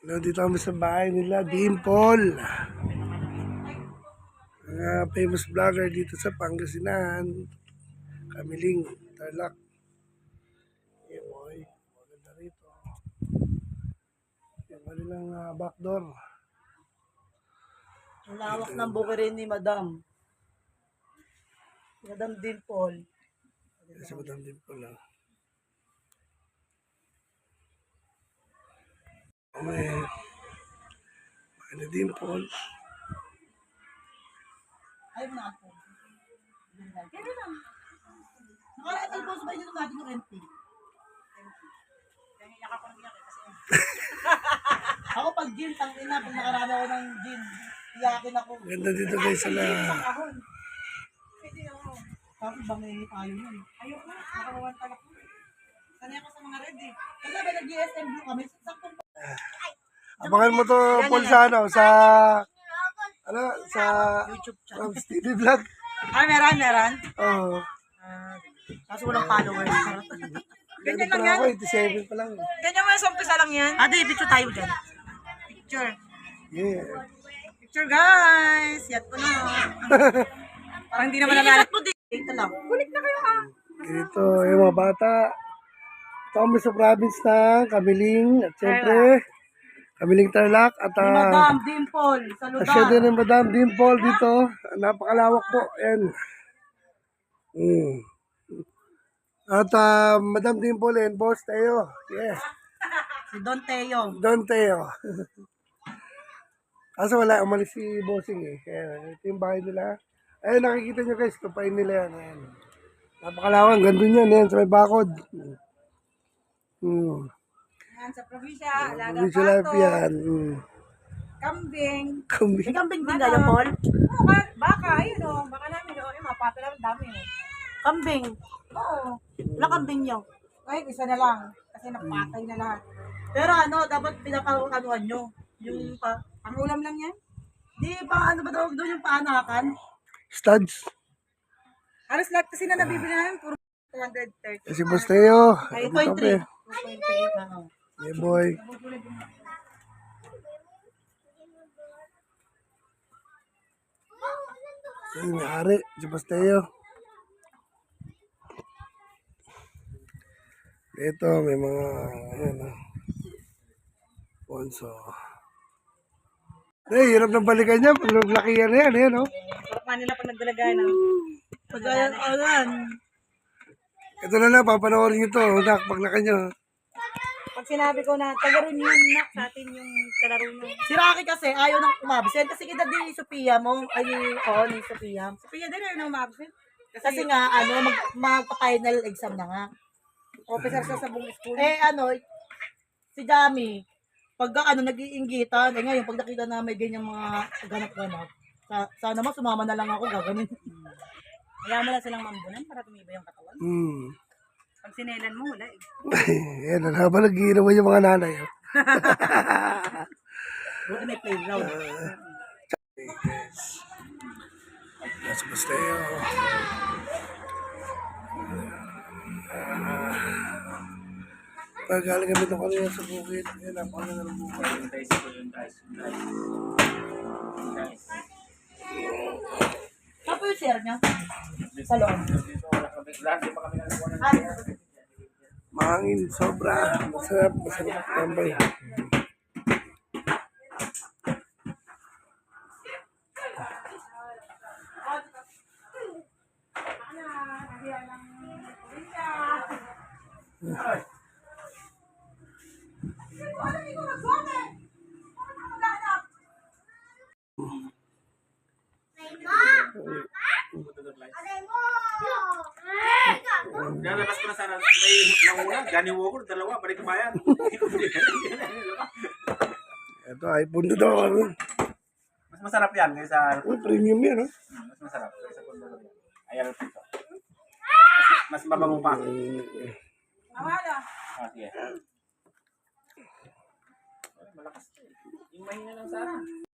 Hello, dito kami sa bahay nila, Dimple. Mga famous vlogger dito sa Pangasinan. Kamiling, Tarlac. Yeah, boy. Maganda rito. Yung kanilang backdoor. Ang lawak ng bukirin ni Madam. Madam Dimple. Sa Madam Dimple lang. May Dimple. Ayaw mo na ako. Kaya lang. Nakaratal po sa bahay nito natin yung MP. Kaya iyak ako ng iyak kasi. Ako pag gin, pag nakarami ako ng gin. Iyakin ako. Ganda dito guys sa Pwede ako. Tapos bangay tayo nun. Ayoko na. Nakawawan talak mo. Sanay ako sa mga red eh. Kasi ba nag-GSM Blue kami? Saktong abangan mo to, Paul, sa sa YouTube channel. From Stevie Vlog. Ah, meron? Oo. Kaso walang followers. Ganyan lang yan. Ako, 87 pa lang. Ganyan mo yung umpisa lang yan. Ate, picture tayo dyan. Picture. Yeah. Picture guys. Yat ko na. Parang hindi naman nalalat mo din. Ito lang. Kulit na kayo ha. Dito, yung mga bata. Ito kami sa province ng Kamiling. At syempre, Kamiling Tarlac. At Ni Madam Dimple. Sa lugar. asya din ng Madam Dimple dito. Napakalawak po. Ayan. At Madam Dimple and Boss Teo. Yes. Si Don Teo. Don Teo. Kaso wala, umalis si Bossing eh. Kaya ito yung bahay nila. Ayun, nakikita nyo guys, kapain nila yan. Ayan. Napakalawang, gandun yan. Ayan, sa may bakod. Yan sa probinsya. Alaga Provincial life yan. Kambing. Kambing. May kambing din kayo, Paul? Oo, baka, ayun o. Baka namin o. Yung mga pato namin dami o. Kambing. Oo. Wala kambing nyo. Ay, isa na lang. Kasi napatay na lahat. Pero ano, dapat pinapakanuan nyo. Yung Ang ulam lang yan. di pa ano ba tawag doon yung paanakan? Studs. Halos lahat kasi na nabibili namin, puro 230. Si Boss Teo. Ay, Dito kami. 2.3. Ano? Yeah, boy. Ay, may-ari. Si Boss Teo. Ito, may mga, ayan Ponso. Eh, hirap ng balikan niya. Pag naglakihan na yan, ayan, oh. Sarap nga nila pag nagdalagay ng Pagayan alan. Ito na lang, papanoorin nyo to. Nak, paglaki nyo. pag sinabi ko na tagaroon yun na sa atin yung kalaro nyo. Si Rocky kasi ayaw nang umabsent kasi edad ni Sophia mo. Ay, oo, ni Sophia. Sophia din ayaw na umabsent. Kasi nga, ano, magpa-final exam na nga. Officer siya sa buong school. Eh, ano, si Jami, pagka ano, nag-iinggitan, eh ngayon, pag nakita na may ganyang mga ganap-ganap, sana mo, sumama na lang ako, gaganin. Kaya mo lang silang mambunan para tumibay yung katawan. Pag sinelan mo, wala eh. Ayan, habang nag-iinuman yung mga nanay. Oh. Buti may playground. Yes, Boss Teo. Pagaling kami ito kanina sa bukid. Ayan, napakala na ng bukid. Saan po yung share niya? Sa loob. Mahangin, sobra. Masarap, masarap tambay. Lalabas ko na sana may nanguna, Johnny Walker, dalawa, balik ka bayan. Ito, iPhone na daw. Mas masarap yan kaysa, Premium yan, oh. mas masarap kaysa kung dalawa. Ayan ito. Mas mabango pa. Amala. Ah, sige. Malakas. Yung mahina lang sana.